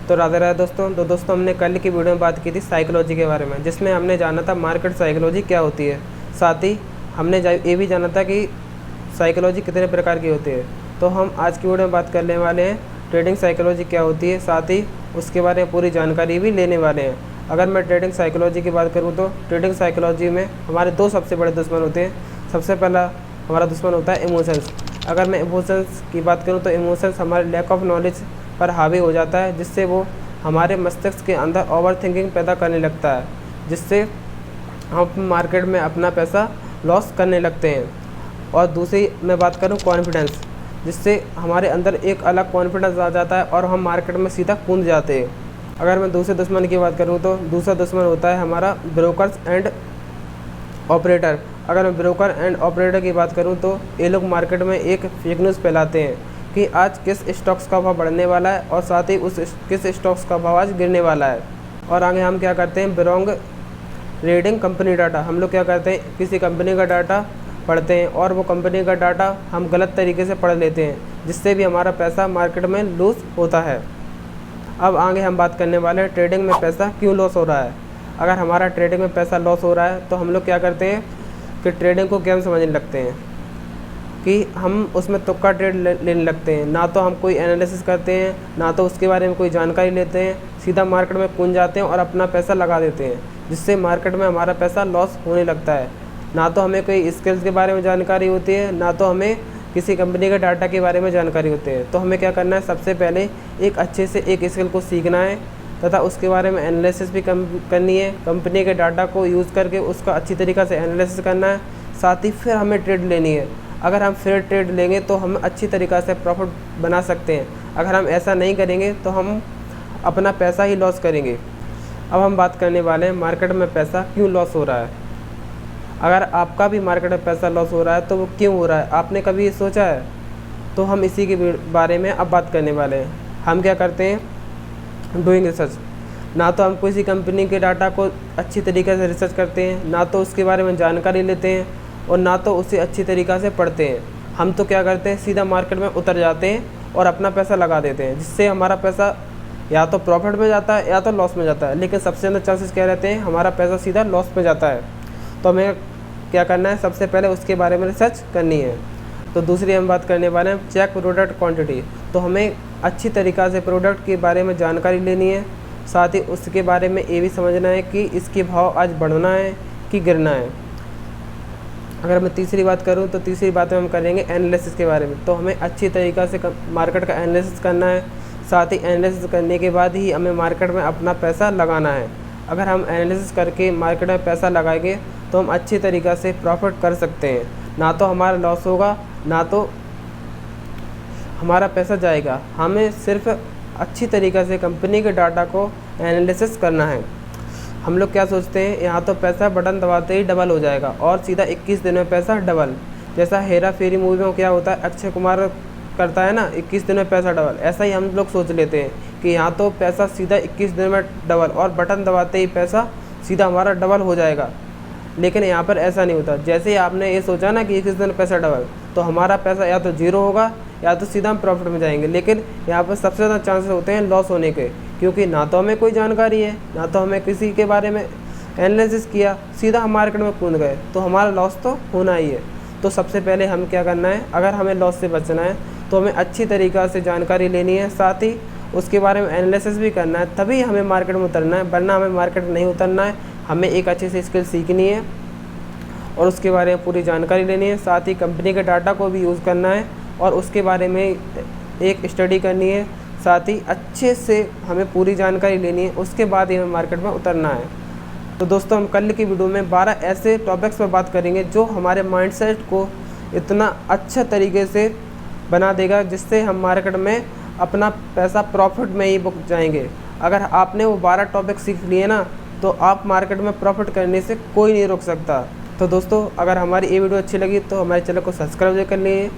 तो राधे राधे दोस्तों। तो दोस्तों हमने कल की वीडियो में बात की थी साइकोलॉजी के बारे में, जिसमें हमने जाना था मार्केट साइकोलॉजी क्या होती है। साथ ही हमने ये भी जाना था कि साइकोलॉजी कितने प्रकार की होती है। तो हम आज की वीडियो में बात करने वाले हैं ट्रेडिंग साइकोलॉजी क्या होती है, साथ ही उसके बारे में पूरी जानकारी भी लेने वाले हैं। अगर मैं ट्रेडिंग साइकोलॉजी की बात करूँ तो ट्रेडिंग साइकोलॉजी में हमारे दो सबसे बड़े दुश्मन होते हैं। सबसे पहला हमारा दुश्मन होता है इमोशंस। अगर मैं इमोशंस की बात करूँ तो इमोशंस हमारे लैक ऑफ नॉलेज पर हावी हो जाता है, जिससे वो हमारे मस्तिष्क के अंदर ओवर थिंकिंग पैदा करने लगता है, जिससे हम मार्केट में अपना पैसा लॉस करने लगते हैं। और दूसरी मैं बात करूं कॉन्फिडेंस, जिससे हमारे अंदर एक अलग कॉन्फिडेंस आ जाता है और हम मार्केट में सीधा कूद जाते हैं। अगर मैं दूसरे दुश्मन की बात करूं तो दूसरा दुश्मन होता है हमारा ब्रोकर्स एंड ऑपरेटर। अगर मैं ब्रोकर एंड ऑपरेटर की बात करूं तो ये लोग मार्केट में एक फेक न्यूज़ फैलाते हैं कि आज किस स्टॉक्स का भाव बढ़ने वाला है और साथ ही किस स्टॉक्स का भाव आज गिरने वाला है। और आगे हम क्या करते हैं, रॉन्ग रीडिंग कंपनी डाटा। हम लोग क्या करते हैं, किसी कंपनी का डाटा पढ़ते हैं और वो कंपनी का डाटा हम गलत तरीके से पढ़ लेते हैं, जिससे भी हमारा पैसा मार्केट में लूज होता है। अब आगे हम बात करने वाले हैं ट्रेडिंग में पैसा क्यों लॉस हो रहा है। अगर हमारा ट्रेडिंग में पैसा लॉस हो रहा है तो हम लोग क्या करते हैं कि ट्रेडिंग को गेम समझने लगते हैं कि हम उसमें तुक्का ट्रेड लेने लगते हैं। ना तो हम कोई एनालिसिस करते हैं, ना तो उसके बारे में कोई जानकारी लेते हैं, सीधा मार्केट में कूद जाते हैं और अपना पैसा लगा देते हैं, जिससे मार्केट में हमारा पैसा लॉस होने लगता है। ना तो हमें कोई स्किल्स के बारे में जानकारी होती है, ना तो हमें किसी कंपनी के डाटा के बारे में जानकारी होती है। तो हमें क्या करना है, सबसे पहले एक अच्छे से एक स्किल को सीखना है तथा उसके बारे में एनालिसिस भी करनी है। कंपनी के डाटा को यूज़ करके उसका अच्छी तरीक़ा से एनालिसिस करना है, साथ ही फिर हमें ट्रेड लेनी है। अगर हम फेयर ट्रेड लेंगे तो हम अच्छी तरीक़ा से प्रॉफिट बना सकते हैं। अगर हम ऐसा नहीं करेंगे तो हम अपना पैसा ही लॉस करेंगे। अब हम बात करने वाले हैं मार्केट में पैसा क्यों लॉस हो रहा है। अगर आपका भी मार्केट में पैसा लॉस हो रहा है तो वो क्यों हो रहा है, आपने कभी ये सोचा है? तो हम इसी के बारे में अब बात करने वाले हैं। हम क्या करते हैं, डूइंग रिसर्च। ना तो हम किसी कंपनी के डाटा को अच्छी तरीके से रिसर्च करते हैं, ना तो उसके बारे में जानकारी लेते हैं और ना तो उसे अच्छी तरीक़ा से पढ़ते हैं। हम तो क्या करते हैं, सीधा मार्केट में उतर जाते हैं और अपना पैसा लगा देते हैं, जिससे हमारा पैसा या तो प्रॉफिट में जाता है या तो लॉस में जाता है। लेकिन सबसे ज़्यादा चांसेस क्या रहते हैं, हमारा पैसा सीधा लॉस में जाता है। तो हमें क्या करना है, सबसे पहले उसके बारे में रिसर्च करनी है। तो दूसरी हम बात करने वाले हैं चेक प्रोडक्ट क्वांटिटी। तो हमें अच्छी तरीक़ा से प्रोडक्ट के बारे में जानकारी लेनी है, साथ ही उसके बारे में ये भी समझना है कि इसके भाव आज बढ़ना है कि गिरना है। अगर मैं तीसरी बात करूं तो तीसरी बात में हम करेंगे एनालिसिस के बारे में। तो हमें अच्छी तरीक़ा से मार्केट का एनालिसिस करना है, साथ ही एनालिसिस करने के बाद ही हमें मार्केट में अपना पैसा लगाना है। अगर हम एनालिसिस करके मार्केट में पैसा लगाएंगे तो हम अच्छी तरीक़ा से प्रॉफिट कर सकते हैं। ना तो हमारा लॉस होगा, ना तो हमारा पैसा जाएगा। हमें सिर्फ अच्छी तरीक़ा से कंपनी के डाटा को एनालिसिस करना है। हम लोग क्या सोचते हैं, यहाँ तो पैसा बटन दबाते ही डबल हो जाएगा और सीधा 21 दिन में पैसा डबल। जैसा हेरा फेरी मूवी में क्या होता है, अक्षय कुमार करता है ना, 21 दिन में पैसा डबल। ऐसा ही हम लोग सोच लेते हैं कि यहाँ तो पैसा सीधा 21 दिन में डबल और बटन दबाते ही पैसा सीधा हमारा डबल हो जाएगा। लेकिन यहाँ पर ऐसा नहीं होता। जैसे ही आपने ये सोचा ना कि 21 दिन में पैसा डबल, तो हमारा पैसा या तो जीरो होगा या तो सीधा हम प्रॉफिट में जाएंगे। लेकिन यहाँ पर सबसे ज़्यादा चांसेस होते हैं लॉस होने के, क्योंकि ना तो हमें कोई जानकारी है, ना तो हमें किसी के बारे में एनालिसिस किया, सीधा हम मार्केट में कूद गए, तो हमारा लॉस तो होना ही है। तो सबसे पहले हम क्या करना है, अगर हमें लॉस से बचना है तो हमें अच्छी तरीक़ा से जानकारी लेनी है, साथ ही उसके बारे में एनालिसिस भी करना है, तभी हमें मार्केट में उतरना है। वरना हमें मार्केट में नहीं उतरना है। हमें एक अच्छी सी स्किल सीखनी है और उसके बारे में पूरी जानकारी लेनी है, साथ ही कंपनी के डाटा को भी यूज़ करना है और उसके बारे में एक स्टडी करनी है, साथ ही अच्छे से हमें पूरी जानकारी लेनी है। उसके बाद ही हमें मार्केट में उतरना है। तो दोस्तों हम कल की वीडियो में 12 ऐसे टॉपिक्स पर बात करेंगे जो हमारे माइंडसेट को इतना अच्छा तरीके से बना देगा, जिससे हम मार्केट में अपना पैसा प्रॉफिट में ही बुक जाएंगे। अगर आपने वो 12 टॉपिक सीख लिए ना, तो आप मार्केट में प्रॉफिट करने से कोई नहीं रोक सकता। तो दोस्तों अगर हमारी ये वीडियो अच्छी लगी तो हमारे चैनल को सब्सक्राइब कर लीजिए